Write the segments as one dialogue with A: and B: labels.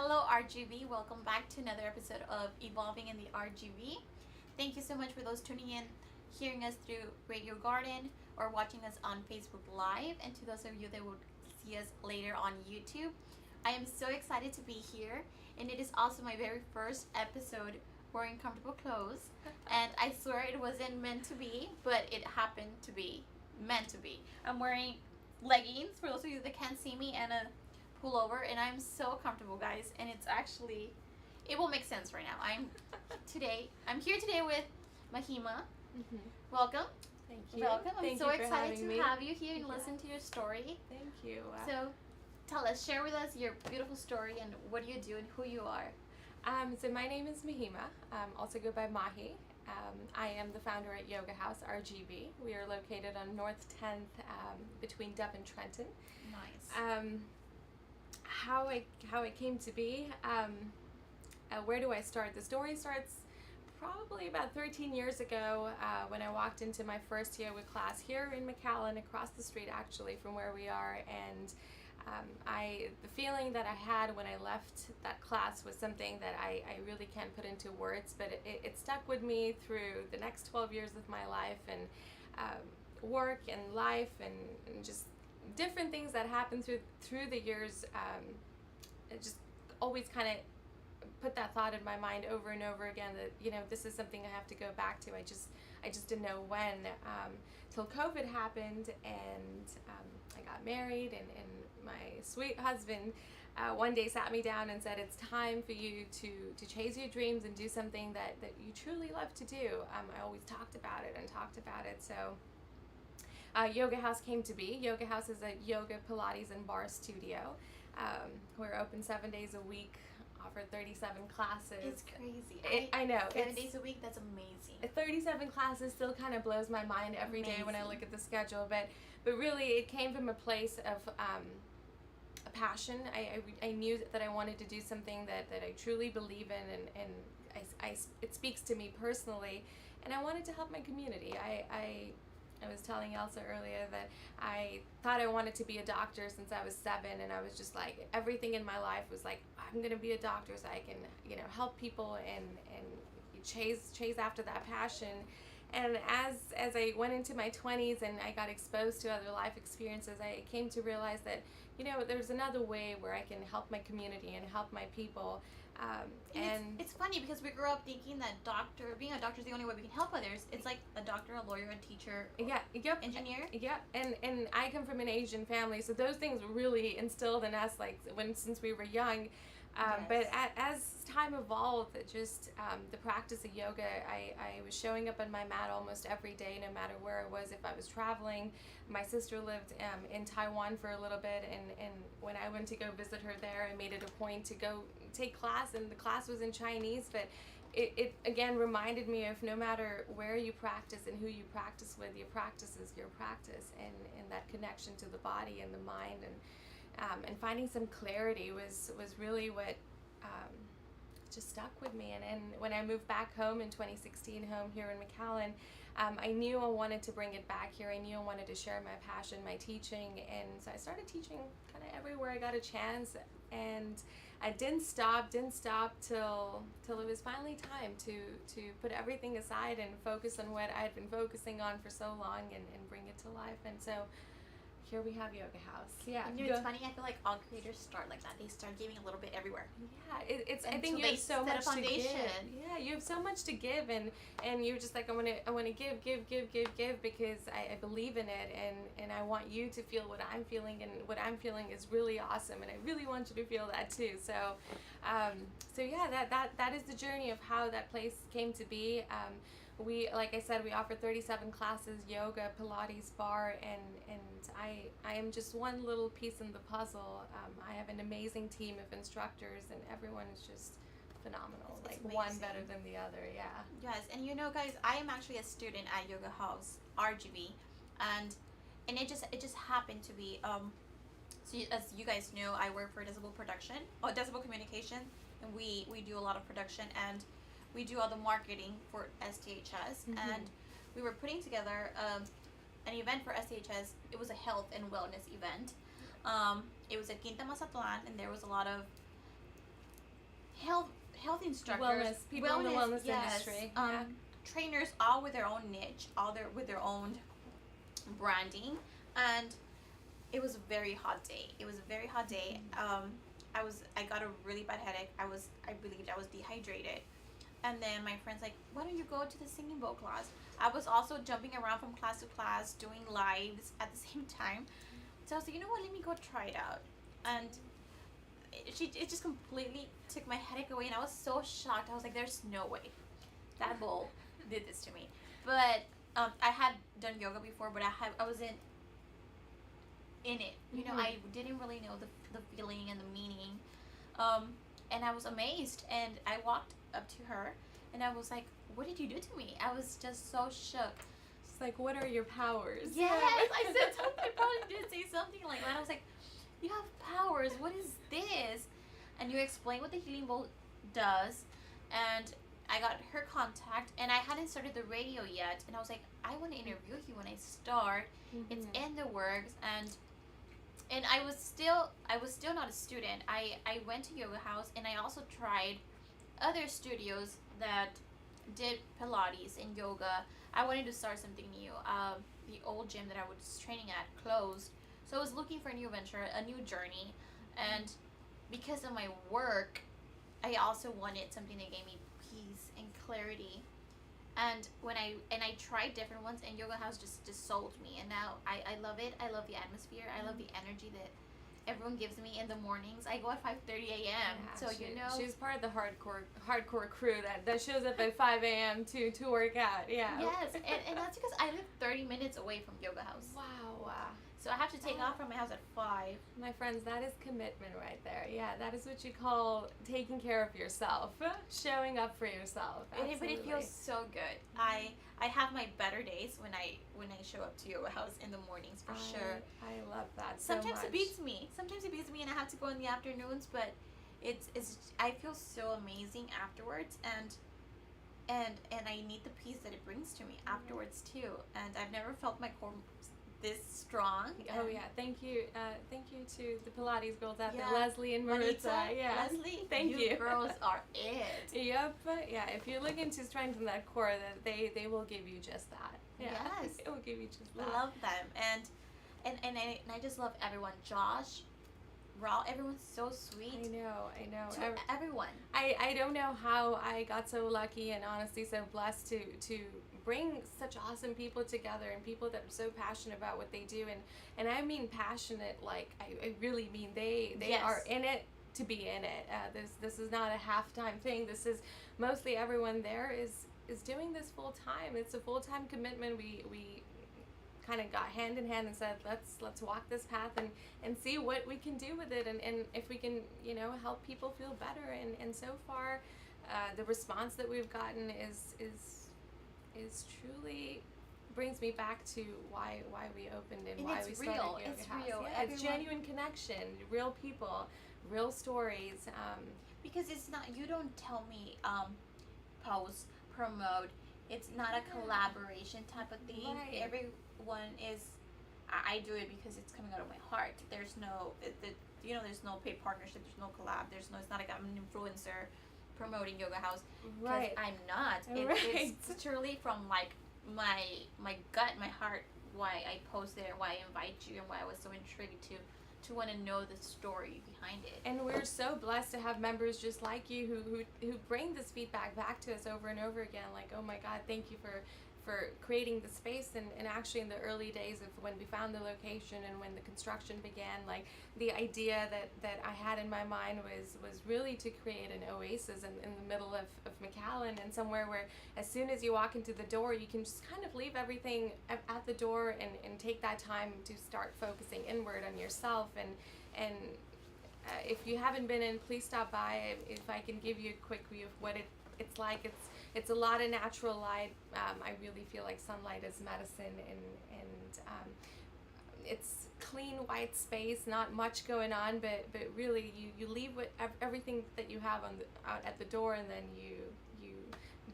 A: Hello, RGV. Welcome back to another episode of Evolving in the RGV. Thank you so much for those tuning in, hearing us through Radio Garden, or watching us on Facebook Live, and to those of you that will see us later on YouTube. I am so excited to be here, and it is also my very first episode wearing comfortable clothes. And I swear it wasn't meant to be, but it happened to be meant to be. I'm wearing leggings for those of you that can't see me, and a pullover, and I'm so comfortable, guys. And it's actually, it will make sense right now. I'm here today with Mahima. Welcome.
B: Thank you.
A: Welcome. I'm
B: Thank
A: so
B: you for
A: excited
B: having
A: to
B: me.
A: have you here and listen to your story.
B: Thank you.
A: So tell us, share with us your beautiful story and what you do and who you are.
B: So my name is Mahima, also go by Mahi. I am the founder at Yoga House RGV. We are located on North 10th between Dub and Trenton.
A: Nice.
B: How it came to be, where do I start? The story starts probably about 13 years ago when I walked into my first yoga class here in McAllen, across the street actually from where we are, and the feeling that I had when I left that class was something that I really can't put into words, but it stuck with me through the next 12 years of my life, and work and life and just different things that happened through the years. It just always kind of put that thought in my mind over and over again that this is something I have to go back to. I just didn't know when, till COVID happened, and I got married, and my sweet husband one day sat me down and said, it's time for you to chase your dreams and do something that you truly love to do. I always talked about it. So Yoga House came to be. Yoga House is a yoga, Pilates, and bar studio. We're open 7 days a week, offer 37 classes.
A: It's crazy.
B: I know.
A: 7 days a week, that's amazing.
B: 37 classes still kind of blows my mind every day when I look at the schedule, but really it came from a place of a passion. I knew that I wanted to do something that I truly believe in, and it speaks to me personally, and I wanted to help my community. I was telling Elsa earlier that I thought I wanted to be a doctor since I was 7, and I was just like, everything in my life was like, I'm going to be a doctor so I can, help people and chase after that passion. And as I went into my 20s and I got exposed to other life experiences, I came to realize that, there's another way where I can help my community and help my people.
A: And it's funny because we grew up thinking that being a doctor is the only way we can help others. It's like a doctor, a lawyer, a teacher, engineer.
B: Yeah, and I come from an Asian family, so those things were really instilled in us, like since we were young.
A: Yes.
B: But as time evolved, the practice of yoga, I was showing up on my mat almost every day, no matter where I was. If I was traveling, my sister lived in Taiwan for a little bit, and when I went to go visit her there, I made it a point to go take class, and the class was in Chinese, but it again reminded me of no matter where you practice and who you practice with, your practice is your practice, and that connection to the body and the mind, and finding some clarity was really what just stuck with me. And when I moved back home in 2016, home here in McAllen, I knew I wanted to bring it back here. I knew I wanted to share my passion, my teaching, and so I started teaching kind of everywhere I got a chance, and I didn't stop till it was finally time to put everything aside and focus on what I had been focusing on for so long, and bring it to life. And so here we have Yoga House. Yeah.
A: It's funny. I feel like all creators start like that. They start giving a little bit everywhere.
B: Yeah. I think you have so much to give. Yeah. You have so much to give, and you're just like, I want to give because I believe in it, and I want you to feel what I'm feeling, and what I'm feeling is really awesome, and I really want you to feel that too. So, yeah, that is the journey of how that place came to be. Like I said, we offer 37 classes, yoga, Pilates, bar, and I am just one little piece in the puzzle. I have an amazing team of instructors, and everyone is just phenomenal.
A: It's
B: like one better than the other, yeah.
A: Yes, and guys, I am actually a student at Yoga House RGV, and it just happened to be so as you guys know, I work for Decibel Communication, and we do a lot of production, and we do all the marketing for STHS, and we were putting together an event for STHS. It was a health and wellness event. It was at Quinta Mazatlan, and there was a lot of health instructors,
B: Wellness people in the wellness
A: yes,
B: industry.
A: trainers, all with their own niche, with their own branding, and it was a very hot day. It was a very hot day. I got a really bad headache. I believed I was dehydrated. And then my friend's like, why don't you go to the singing bowl class? I was also jumping around from class to class, doing lives at the same time. So I was like, you know what, let me go try it out. And it just completely took my headache away, and I was so shocked. I was like, there's no way that bowl did this to me. But I had done yoga before, but I wasn't in it. You know, I didn't really know the feeling and the meaning. And I was amazed, and I walked up to her, and I was like, what did you do to me? I was just so shook.
B: It's like, what are your powers?
A: Yes, I said something. I probably did say something like that. I was like, you have powers. What is this? And you explained what the healing bowl does, and I got her contact, and I hadn't started the radio yet, and I was like, I want to interview you when I start. It's in the works, and I was still not a student. I went to Yoga House, and I also tried other studios that did Pilates and yoga. I wanted to start something new. The old gym that I was training at closed, so I was looking for a new venture, a new journey, and because of my work, I also wanted something that gave me peace and clarity. And I tried different ones, and Yoga House just sold me, and now I love it. I love the atmosphere. I love the energy that everyone gives me in the mornings. I go at 5:30 a.m.
B: Yeah,
A: so you know,
B: she's part of the hardcore crew that shows up at 5 a.m. to work out. Yeah.
A: Yes, and that's because I live 30 minutes away from Yoga House.
B: Wow.
A: So I have to take off from my house at 5.
B: My friends, that is commitment right there. Yeah, that is what you call taking care of yourself, showing up for yourself. Absolutely.
A: But it feels so good. I have my better days when I show up to Yoga House in the mornings, for sure.
B: I love that so
A: Sometimes
B: much.
A: it beats me. Sometimes it beats me, and I have to go in the afternoons. But it's I feel so amazing afterwards, and I need the peace that it brings to me afterwards too. And I've never felt my core this strong.
B: Oh yeah, thank you to the Pilates girls out there,
A: Yeah.
B: Leslie and Maritza. Yeah,
A: Leslie,
B: thank you.
A: girls are it.
B: Yep. Yeah, if you're looking to strengthen that core, that they will give you just that. Yeah.
A: Yes.
B: It will give you just that.
A: Love them, and I just love everyone. Josh, Raul, everyone's so sweet.
B: I know.
A: To everyone.
B: I don't know how I got so lucky and honestly so blessed to bring such awesome people together, and people that are so passionate about what they do, and I mean passionate, like I really mean they
A: Yes.
B: are in it to be in it. This is not a half-time thing. This is mostly everyone there is doing this full time. It's a full-time commitment. We kind of got hand in hand and said, let's walk this path and see what we can do with it, and if we can, you know, help people feel better, and so far the response that we've gotten is truly brings me back to why we opened and why we started
A: real.
B: Yoga
A: It's
B: House.
A: real.
B: Yeah, it's genuine connection, real people, real stories.
A: Because it's not, you don't tell me post, promote. It's not a collaboration type of thing.
B: Right.
A: Everyone is, I do it because it's coming out of my heart. There's no, there's no paid partnership. There's no collab. It's not like I'm an influencer promoting Yoga House.
B: Right.
A: I'm not. It's truly from like my gut, my heart, why I posted and why I invite you, and why I was so intrigued to want to know the story behind it.
B: And we're so blessed to have members just like you who bring this feedback back to us over and over again, like, oh my God, thank you for creating the space, and actually in the early days of when we found the location and when the construction began, like the idea that I had in my mind was really to create an oasis in the middle of McAllen, and somewhere where as soon as you walk into the door you can just kind of leave everything at the door and take that time to start focusing inward on yourself, and if you haven't been in, please stop by. If I can give you a quick view of what it's like, it's a lot of natural light. I really feel like sunlight is medicine, and it's clean white space, not much going on, but really you leave with everything that you have out at the door, and then you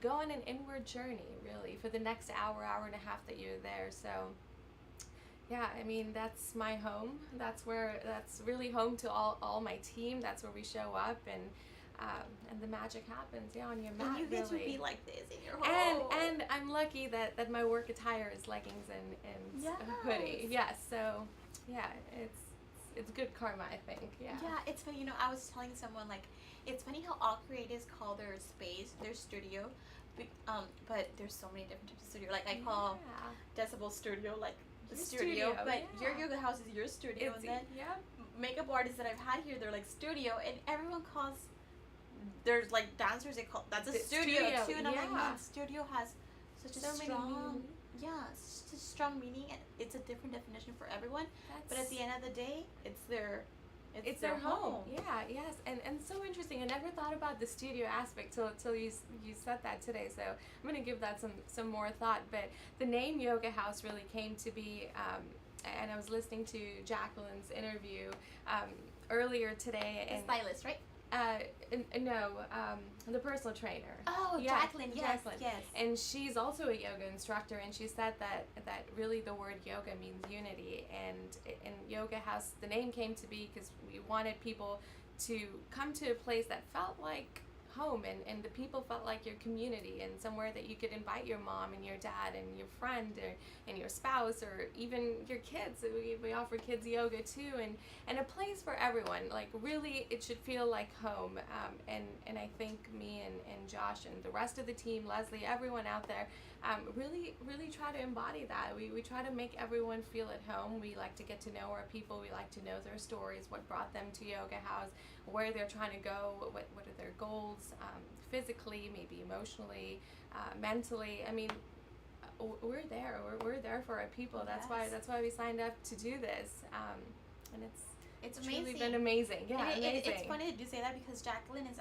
B: go on an inward journey really for the next hour and a half that you're there. So yeah, I mean, that's my home. That's really home to all my team. That's where we show up, and and the magic happens, on your mat.
A: And you get
B: really.
A: to be like this in your home.
B: And I'm lucky that my work attire is leggings and
A: Yes.
B: a hoodie. Yes, so yeah, it's good karma, I think. Yeah.
A: Yeah, it's funny. I was telling someone like, it's funny how all creatives call their space their studio, but there's so many different types of studio. Like I call Decibel Studio like the
B: Your
A: studio, but
B: yeah.
A: your yoga house is your studio,
B: It's,
A: and then
B: yeah.
A: makeup artists that I've had here, they're like studio, and everyone calls. There's like dancers they call that's a
B: The
A: studio too, and I'm like,
B: yeah.
A: man, studio has such a
B: So many
A: strong,
B: meanings.
A: such a strong meaning, and it's a different definition for everyone. But at the end of the day, it's their
B: their home. Yeah, yes, and so interesting. I never thought about the studio aspect till you said that today. So I'm gonna give that some more thought. But the name Yoga House really came to be, and I was listening to Jacqueline's interview earlier today.
A: The
B: And
A: stylist, right?
B: no, the personal trainer.
A: Oh,
B: Yeah,
A: Jacqueline, yes,
B: Jacqueline.
A: yes.
B: And she's also a yoga instructor, and she said that really the word yoga means unity, and Yoga House, the name came to be because we wanted people to come to a place that felt like home, and the people felt like your community, and somewhere that you could invite your mom and your dad and your friend and your spouse, or even your kids. We offer kids yoga too, and a place for everyone. Like really, it should feel like home. And I think me and Josh and the rest of the team, Leslie, everyone out there, really try to embody that. We try to make everyone feel at home. We like to get to know our people. We like to know their stories, what brought them to Yoga House, where they're trying to go, what are their goals, physically, maybe emotionally, mentally. I mean, we're there. We're there for our people. That's why we signed up to do this. And it's
A: amazing.
B: truly been amazing. Yeah, amazing.
A: It's funny that you say that because Jacqueline is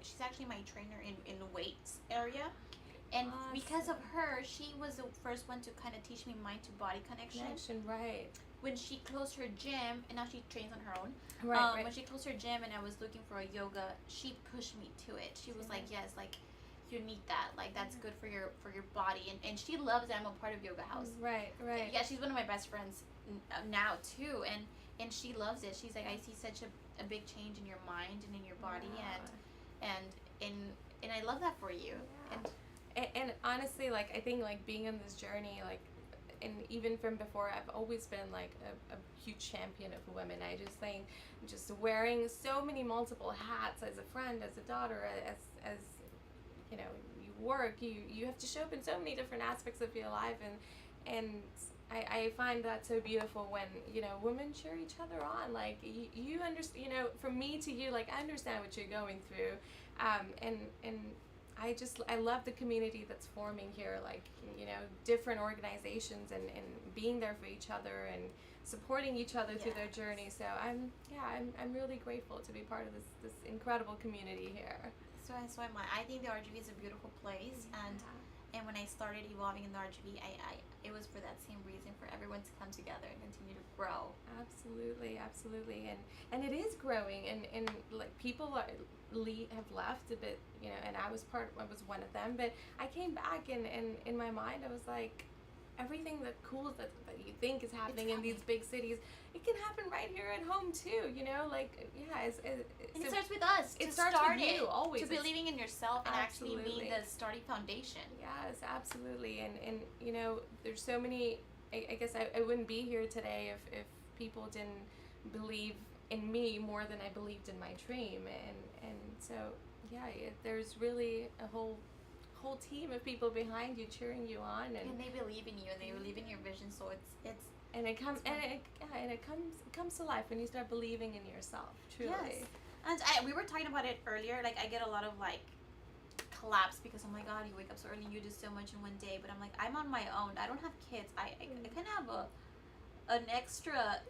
A: she's actually my trainer in the weights area. And because of her, she was the first one to kind of teach me mind to body connection.
B: Right.
A: When she closed her gym, and now she trains on her own.
B: Right.
A: When she closed her gym and I was looking for a yoga, she pushed me to it. She was like, yes, like you need that. Like that's good for your body. And she loves that I'm a part of Yoga House.
B: Right.
A: Yeah, she's one of my best friends now too. And she loves it. She's like, I see such a big change in your mind and in your body, and I love that for you.
B: And honestly, like I think like being on this journey, like, and even from before, I've always been like a huge champion of women. I just think just wearing so many multiple hats as a friend, as a daughter, as you work, you have to show up in so many different aspects of your life, and I find that so beautiful when women cheer each other on. Like you understand, from me to you, like I understand what you're going through, and I love the community that's forming here, like, different organizations and being there for each other and supporting each other through their journey. So I'm really grateful to be part of this incredible community here.
A: So am I. I think the RGV is a beautiful place, and when I started evolving in the RGV, it was for that same reason, for everyone to come together and continue to grow.
B: Absolutely, and it is growing, and like people have left a bit, and I was one of them, but I came back, and in my mind I was like, everything that you think is happening in these big cities, it can happen right here at home too,
A: and it starts with us.
B: It starts with you, always.
A: To believing in yourself and actually
B: Absolutely.
A: being the starting foundation.
B: Yes, absolutely, and there's so many. I guess I wouldn't be here today if people didn't believe in me more than I believed in my dream, and so there's really a whole team of people behind you cheering you on,
A: and they believe in you and they believe in your vision. So it's
B: and it comes to life when you start believing in yourself, truly.
A: Yes. And we were talking about it earlier. Like I get a lot of like collapse because oh my god, you wake up so early, you do so much in one day. But I'm like, I'm on my own. I don't have kids. I kind of have an extra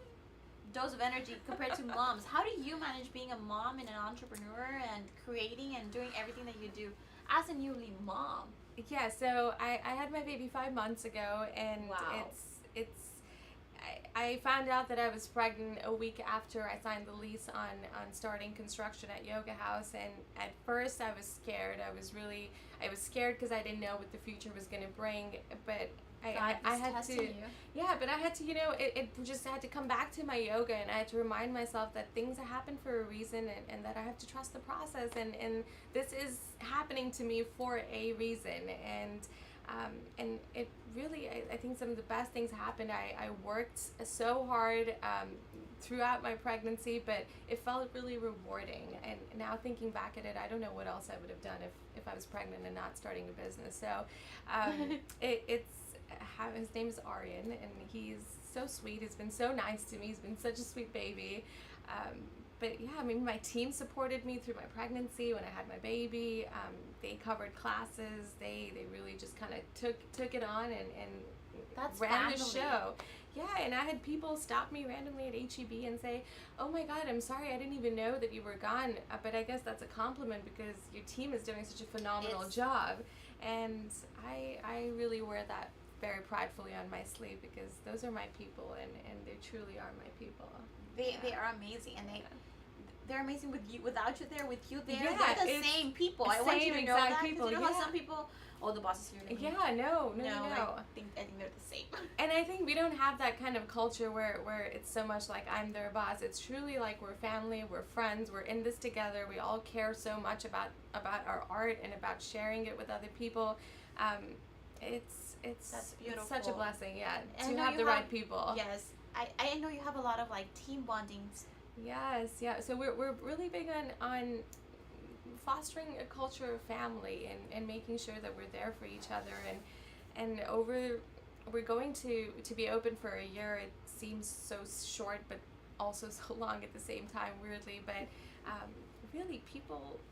A: dose of energy compared to moms. How do you manage being a mom and an entrepreneur and creating and doing everything that you do as a newly mom?
B: Yeah, so I had my baby 5 months ago, and
A: wow.
B: I found out that I was pregnant a week after I signed the lease on starting construction at Yoga House, and at first I was scared. I was scared because I didn't know what the future was going to bring, but I had
A: testing
B: to,
A: you.
B: yeah, but I had to, it just had to come back to my yoga, and I had to remind myself that things happen for a reason, and that I have to trust the process, and this is happening to me for a reason, and it really, I think some of the best things happened. I worked so hard throughout my pregnancy, but it felt really rewarding, and now thinking back at it, I don't know what else I would have done if I was pregnant and not starting a business. So his name is Aryan, and he's so sweet. He's been so nice to me. He's been such a sweet baby. But yeah, I mean, my team supported me through my pregnancy when I had my baby. They covered classes. They really just kind of took it on and
A: That's
B: ran the
A: family.
B: show. Yeah, and I had people stop me randomly at HEB and say, "Oh my God, I'm sorry, I didn't even know that you were gone." But I guess that's a compliment because your team is doing such a phenomenal job. And I really wear that very pridefully on my sleeve because those are my people, and they truly are my people.
A: They are amazing, and they're amazing with you. Without you there, with you there,
B: Yeah,
A: they're the
B: it's
A: same people.
B: the
A: I want you
B: same
A: to know
B: exact
A: that,
B: people,
A: because you know how
B: yeah.
A: some people, oh, the boss is here.
B: Yeah, no.
A: I think they're the same.
B: And I think we don't have that kind of culture where it's so much like I'm their boss. It's truly like we're family, we're friends, we're in this together. We all care so much about our art and about sharing it with other people. It's
A: That's beautiful.
B: It's such a blessing, yeah,
A: And I
B: to
A: know
B: have
A: you
B: the right people.
A: Yes, I know you have a lot of like team bondings.
B: Yes, yeah. So we're really big on fostering a culture of family and making sure that we're there for each other, and we're going to be open for a year. It seems so short, but also so long at the same time, weirdly. But really,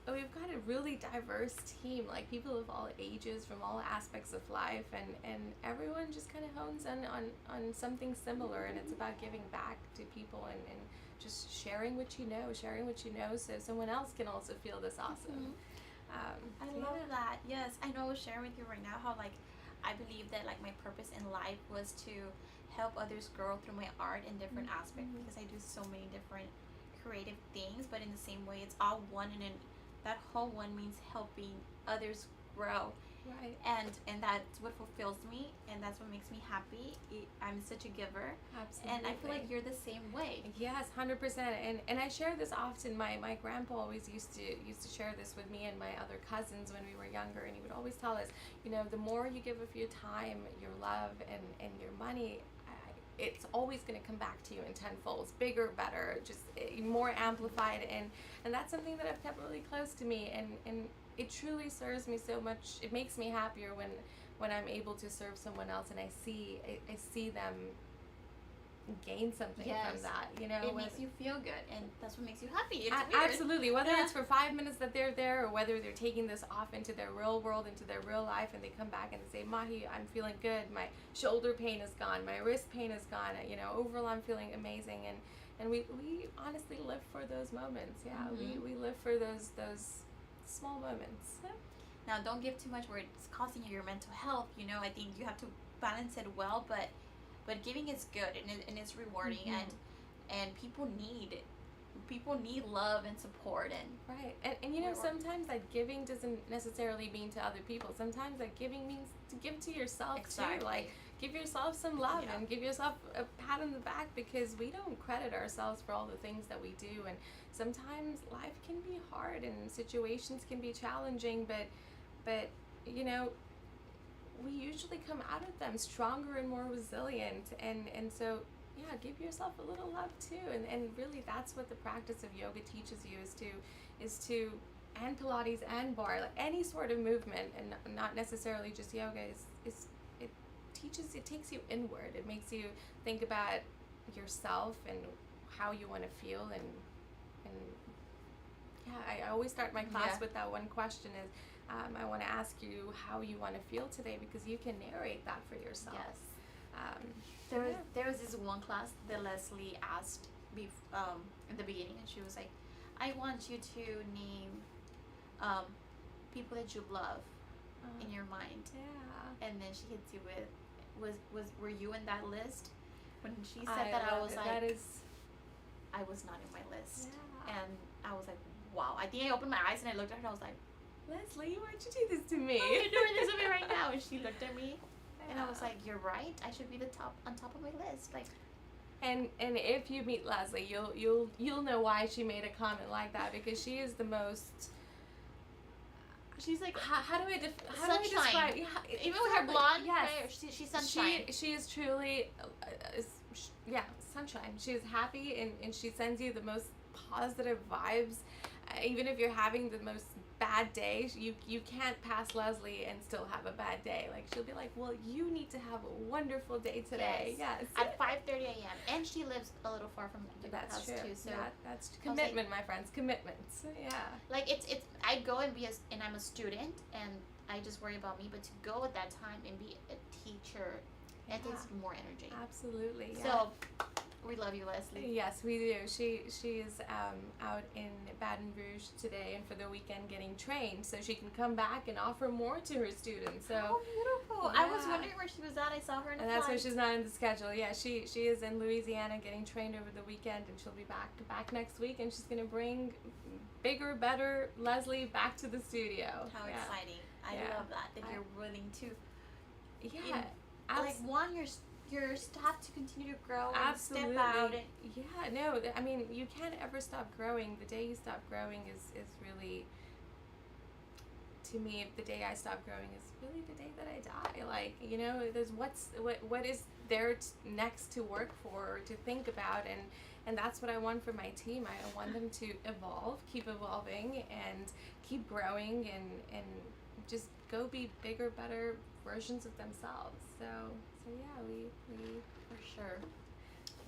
B: we've got a really diverse team, like people of all ages, from all aspects of life, and everyone just kind of hones on something similar, and it's about giving back to people and just sharing what you know, so someone else can also feel this awesome.
A: I love that. Yes, I know I was sharing with you right now how like I believe that like my purpose in life was to help others grow through my art in different aspects, because I do so many different creative things, but in the same way it's all one, and then that whole one means helping others grow.
B: Right.
A: And that's what fulfills me, and that's what makes me happy. I'm such a giver.
B: Absolutely.
A: And I feel like you're the same way.
B: Yes, 100%. And I share this often. My grandpa always used to share this with me and my other cousins when we were younger, and he would always tell us, the more you give of your time, your love, and your money, it's always going to come back to you in tenfolds, bigger, better, just more amplified, and that's something that I've kept really close to me, and it truly serves me so much. It makes me happier when I'm able to serve someone else, and I see them gain something from that.
A: It makes you feel good, and that's what makes you happy. It's weird.
B: Absolutely. Whether it's for 5 minutes that they're there, or whether they're taking this off into their real world, into their real life, and they come back and they say, "Mahi, I'm feeling good. My shoulder pain is gone. My wrist pain is gone. Overall, I'm feeling amazing." And we honestly live for those moments. Yeah, we live for those small moments.
A: Now, don't give too much where it's costing you your mental health. I think you have to balance it well, but giving is good, and it's rewarding, and people need love and support, and
B: right, and sometimes that giving doesn't necessarily mean to other people. Sometimes that giving means to give to yourself too. Like, give yourself some love and give yourself a pat on the back, because we don't credit ourselves for all the things that we do, and sometimes life can be hard and situations can be challenging, but we usually come out of them stronger and more resilient, and so give yourself a little love too, and really that's what the practice of yoga teaches you, is to and Pilates and bar, like any sort of movement, and not necessarily just yoga, it takes you inward. It makes you think about yourself and how you want to feel, and I always start my class with that one question is, I want to ask you how you want to feel today, because you can narrate that for yourself.
A: Yes. There was this one class that Leslie asked in the beginning, and she was like, "I want you to name people that you love in your mind."
B: Yeah.
A: And then she hits you with, were you in that list? When she said that, I was like, I was not in my list.
B: Yeah.
A: And I was like, wow. I think I opened my eyes and I looked at her and I was like,
B: "Leslie, why'd you do this to me?"
A: "Oh, you're doing this to me right now." And she looked at me And I was like, you're right. I should be on top of my list. Like,
B: and if you meet Leslie, you'll know why she made a comment like that, because she is the most.
A: She's like,
B: how do I
A: sunshine.
B: describe? Yeah,
A: even with her blonde
B: yes.
A: hair, she's sunshine.
B: She is truly, sunshine. She is happy, and she sends you the most positive vibes. Even if you're having the most bad day, you can't pass Leslie and still have a bad day. Like, she'll be like, well, you need to have a wonderful day today. Yes.
A: At 5:30 a.m. And she lives a little far from the house
B: true.
A: too. So
B: that's commitment, my friends. Commitments. Yeah.
A: Like, it's I go and and I'm a student, and I just worry about me. But to go at that time and be a teacher, it takes more energy.
B: Absolutely. Yeah.
A: So we love you, Leslie.
B: Yes, we do. She is out in Baton Rouge today and for the weekend getting trained, so she can come back and offer more to her students. So
A: beautiful.
B: Yeah.
A: I was wondering where she was at. I saw her in the
B: and that's why
A: flight.
B: she's not in the schedule. Yeah, she is in Louisiana getting trained over the weekend, and she'll be back next week, and she's gonna bring bigger, better Leslie back to the studio.
A: How exciting! I love that you're willing to.
B: Yeah.
A: Like, want your staff to continue to grow and
B: Absolutely.
A: step out. And
B: yeah, no, I mean, you can't ever stop growing. The day you stop growing is really, to me, the day I stop growing is really the day that I die. Like, there's what is there next to work for, to think about, and that's what I want for my team. I want them to keep evolving, and keep growing, and just go be bigger, better versions of themselves. So yeah, we
A: for sure.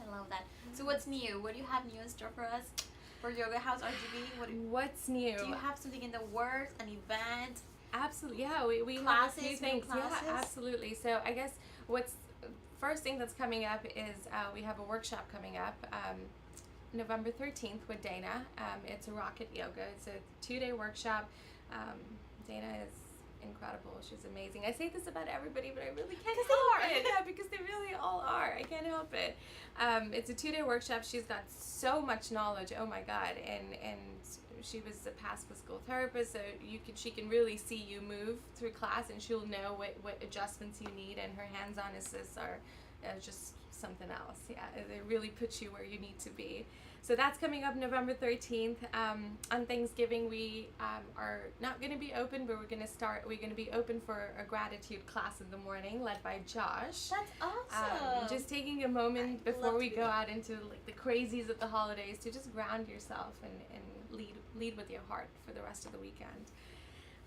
A: I love that. So what's new? What do you have new in store for us for Yoga House RGV?
B: What's new?
A: Do you have something in the works? An event?
B: Absolutely. Yeah, we
A: classes,
B: have a few things.
A: classes?
B: Yeah, absolutely. So I guess what's first thing that's coming up is we have a workshop coming up. November 13th with Dana. It's a Rocket Yoga. It's a 2-day workshop. Dana is incredible. She's amazing. I say this about everybody, but I really can't help it. Yeah, because they really all are. I can't help it. It's a 2-day workshop. She's got so much knowledge. Oh my God. And she was a past physical therapist, so she can really see you move through class, and she'll know what adjustments you need, and her hands-on assists are just something else. Yeah, they really put you where you need to be. So that's coming up November 13th. On Thanksgiving, we are not going to be open, but we're going to be open for a gratitude class in the morning, led by Josh.
A: That's awesome.
B: Just taking a moment before we go out into like the crazies of the holidays to just ground yourself and lead with your heart for the rest of the weekend.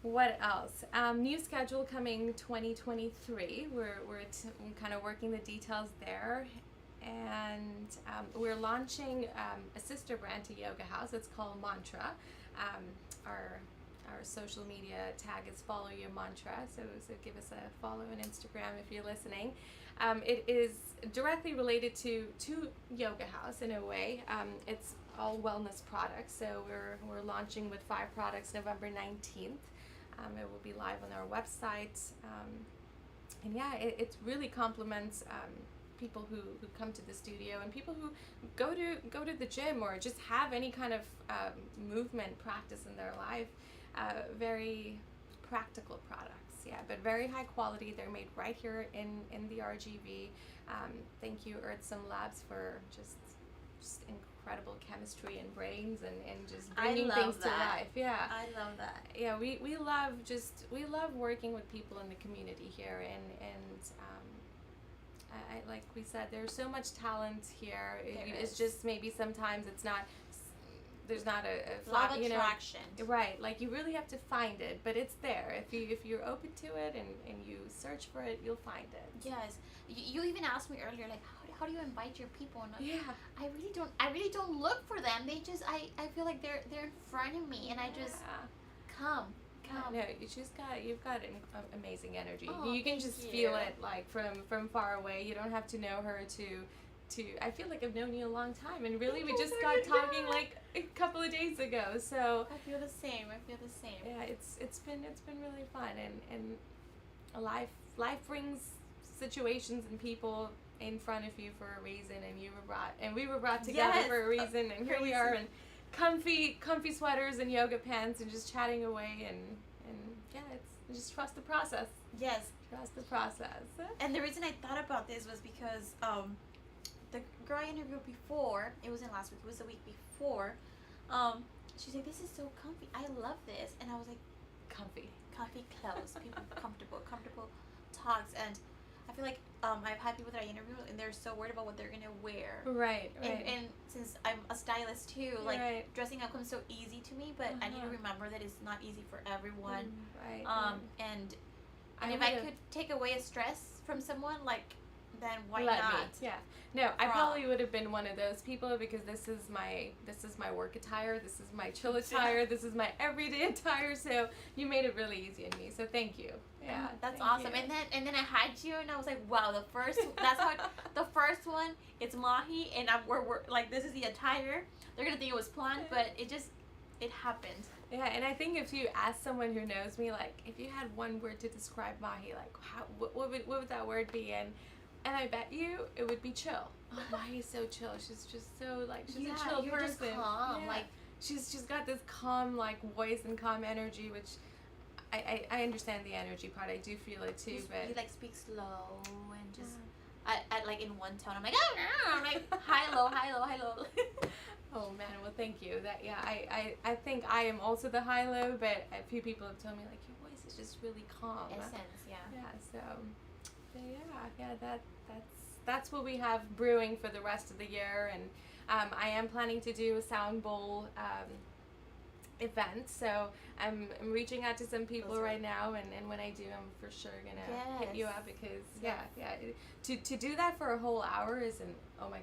B: What else? New schedule coming 2023. We're kind of working the details there. And we're launching a sister brand to Yoga House. It's called Mantra. Our social media tag is Follow Your Mantra. So give us a follow on Instagram if you're listening. It is directly related to Yoga House in a way. It's all wellness products. So we're launching with 5 products November 19th. It will be live on our website. And yeah, it really complements people who come to the studio, and people who go to the gym or just have any kind of movement practice in their life. Very practical products, yeah, but very high quality. They're made right here in the RGV. Thank you, Earthsome Labs, for just incredible chemistry and brains and just bringing things to life. Yeah,
A: I love that.
B: Yeah, we love working with people in the community here, and like we said, there's so much talent here. It's just maybe sometimes there's not a
A: lot of attraction.
B: Right, like you really have to find it, but it's there. If you're open to it and you search for it, you'll find it.
A: Yes, you even asked me earlier, like how do you invite your people? And
B: yeah,
A: I really don't look for them. They just I feel like they're in front of me, and I just come.
B: No, you've got an amazing energy.
A: Oh,
B: you can just feel it like from far away. You don't have to know her to I feel like I've known you a long time, and really we just got talking like a couple of days ago. So
A: I feel the same.
B: Yeah, it's been really fun, and life brings situations and people in front of you for a reason, and we were brought together for a reason, and here we are in comfy sweaters and yoga pants and just chatting away and it's just trust the process.
A: Yes.
B: Trust the process.
A: And the reason I thought about this was because the girl I interviewed before, it wasn't last week, it was the week before, she's like, this is so comfy. I love this. And I was like,
B: Comfy
A: clothes, people comfortable talks. And I feel like I've had people that I interview and they're so worried about what they're gonna wear.
B: Right.
A: And since I'm a stylist too, like
B: Right.
A: dressing up comes so easy to me, but I need to remember that it's not easy for everyone.
B: Right.
A: And
B: I
A: if I
B: would've-
A: could take away a stress from someone, like, then why
B: Let
A: not?
B: me. Yeah. No, I
A: Prom.
B: probably would have been one of those people because this is my work attire, this is my chill attire, this is my everyday attire. So you made it really easy on me. So thank you. Yeah,
A: That's
B: thank
A: awesome.
B: you.
A: And then I had you, and I was like, wow, that's how the first one. It's Mahi, and we're like, this is the attire. They're gonna think it was planned, but it happened.
B: Yeah, and I think if you ask someone who knows me, like, if you had one word to describe Mahi, like, what would that word be? And I bet you it would be chill. Oh, Mahi's so chill. She's just so, like, she's a chill
A: you're
B: person.
A: just calm.
B: Yeah.
A: Like,
B: she's got this calm, like, voice and calm energy, which I understand the energy part. I do feel it too, but
A: you like speak slow and just at like in one tone. I'm like, oh no, I'm like high low.
B: oh man, well thank you. That I think I am also the high low, but a few people have told me like your voice is just really calm.
A: Essence, yeah.
B: Yeah, so that's what we have brewing for the rest of the year, and I am planning to do a sound bowl event, so I'm reaching out to some people right now, and when I do, I'm for sure gonna hit you up because to do that for a whole hour is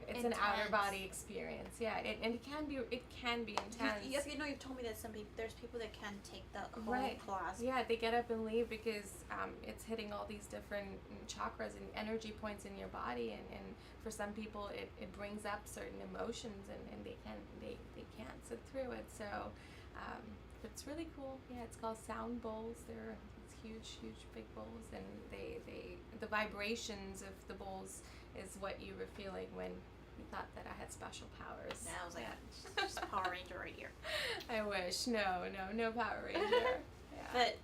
B: it's an outer body experience. And it can be intense.
A: You've told me that there's people that can't take the whole class.
B: Yeah, they get up and leave because it's hitting all these different chakras and energy points in your body, and for some people it brings up certain emotions and they can't sit through it. So it's really cool. Yeah, it's called sound bowls. They're these huge big bowls, and the vibrations of the bowls is what you were feeling when you thought that I had special powers.
A: And I was like, just Power Ranger right here.
B: I wish. No Power Ranger. Yeah.
A: But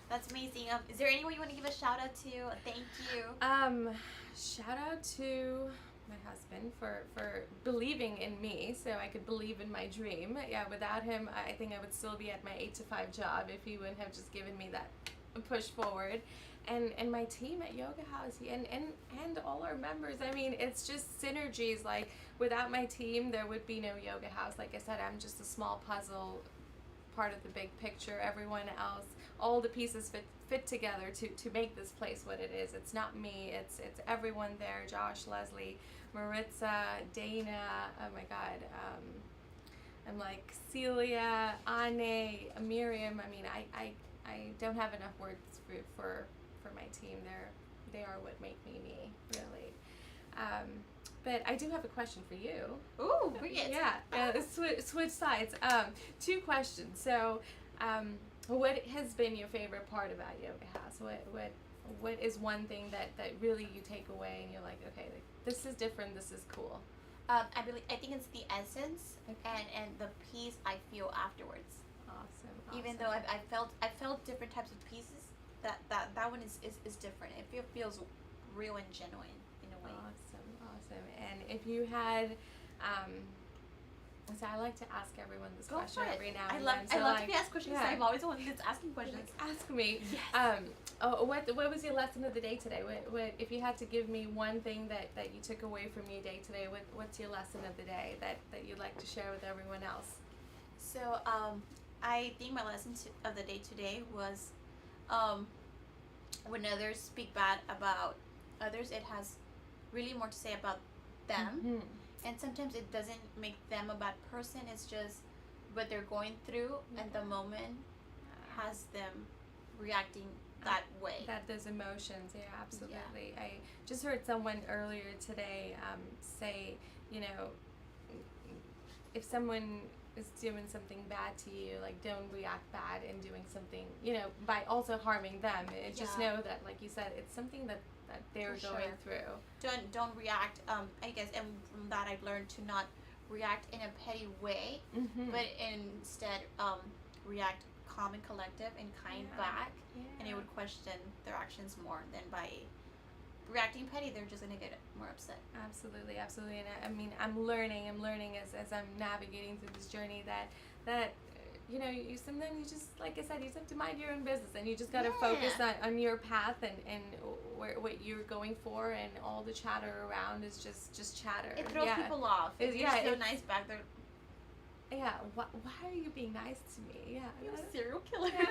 A: that's amazing. Is there anyone you want to give a shout out to? Thank you.
B: Shout out to my husband for believing in me so I could believe in my dream. Yeah, without him, I think I would still be at my 8-to-5 job if he wouldn't have just given me that push forward. And my team at Yoga House and all our members. I mean, it's just synergies. Like, without my team, there would be no Yoga House. Like I said, I'm just a small puzzle, part of the big picture. Everyone else, all the pieces fit together to make this place what it is. It's not me. It's everyone there. Josh, Leslie, Maritza, Dana. Oh my God. I'm like Celia, Anne, Miriam. I mean, I don't have enough words for my team. They are what make me me, really. But I do have a question for you.
A: Ooh, bring it.
B: Yeah. Switch sides. 2 questions. So, what has been your favorite part about Yoga House? What is one thing that really you take away and you're like, okay, like, this is different. This is cool.
A: I think it's the essence and the peace I feel afterwards.
B: Awesome.
A: Even though I felt different types of pieces, that one is different. It feels real and genuine in a way.
B: Awesome. And if you had, so I like to ask everyone this question every now and then.
A: I love to be asked questions. I'm always the one that's asking questions.
B: Ask me.
A: Yes.
B: What was your lesson of the day today? What if you had to give me one thing that you took away from your day today? What's your lesson of the day that you'd like to share with everyone else?
A: So I think my lesson of the day today was when others speak bad about others, it has really more to say about them.
B: Mm-hmm.
A: And sometimes it doesn't make them a bad person. It's just what they're going through at the moment has them reacting that way.
B: That those emotions, yeah, absolutely. Yeah. I just heard someone earlier today say, if someone is doing something bad to you, like, don't react bad in doing something, by also harming them. Just know that, like you said, it's something that they're going through.
A: Don't react. I guess, and from that I've learned to not react in a petty way, but instead react calm and collective and kind
B: Yeah.
A: back,
B: Yeah.
A: and they would question their actions more than by reacting petty. They're just gonna get more upset.
B: Absolutely, absolutely. And I mean, I'm learning as I'm navigating through this journey that you know, you sometimes you just, like I said, you just have to mind your own business, and you just got to focus on your path and what you're going for, and all the chatter around is just chatter.
A: It throws people off. If you're
B: yeah,
A: so nice back there,
B: yeah. Why are you being nice to me? Yeah,
A: you're a serial killer.
B: Yeah.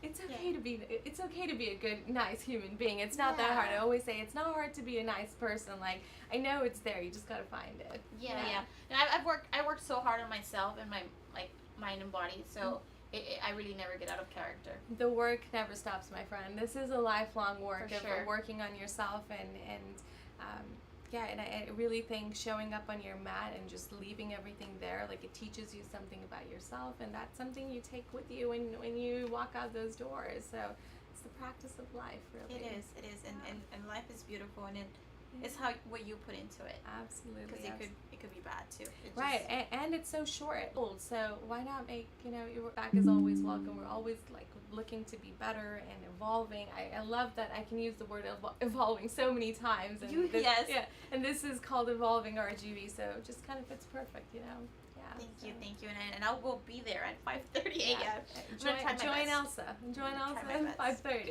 B: It's okay to be. It's okay to be a good, nice human being. It's not that hard. I always say it's not hard to be a nice person. Like, I know it's there. You just gotta find it.
A: Yeah. And I worked so hard on myself and my mind and body. So I really never get out of character.
B: The work never stops, my friend. This is a lifelong work of
A: sure.
B: working on yourself and I really think showing up on your mat and just leaving everything there, like, it teaches you something about yourself, and that's something you take with you when you walk out those doors. So it's the practice of life, really.
A: It is, and life is beautiful, and it's how what you put into it.
B: Absolutely.
A: Because it could be bad too.
B: Right, and it's so short. So why not make, you know, your back is always welcome. We're always, like, looking to be better and evolving. I love that I can use the word evolving so many times. And
A: Yes.
B: Yeah, and this is called Evolving RGV, so it just kind of fits perfect, you know. Yeah.
A: Thank you, and I will be there at 5:30 a.m.
B: Join Elsa. Join Elsa
A: Try my
B: at
A: best.
B: 5:30.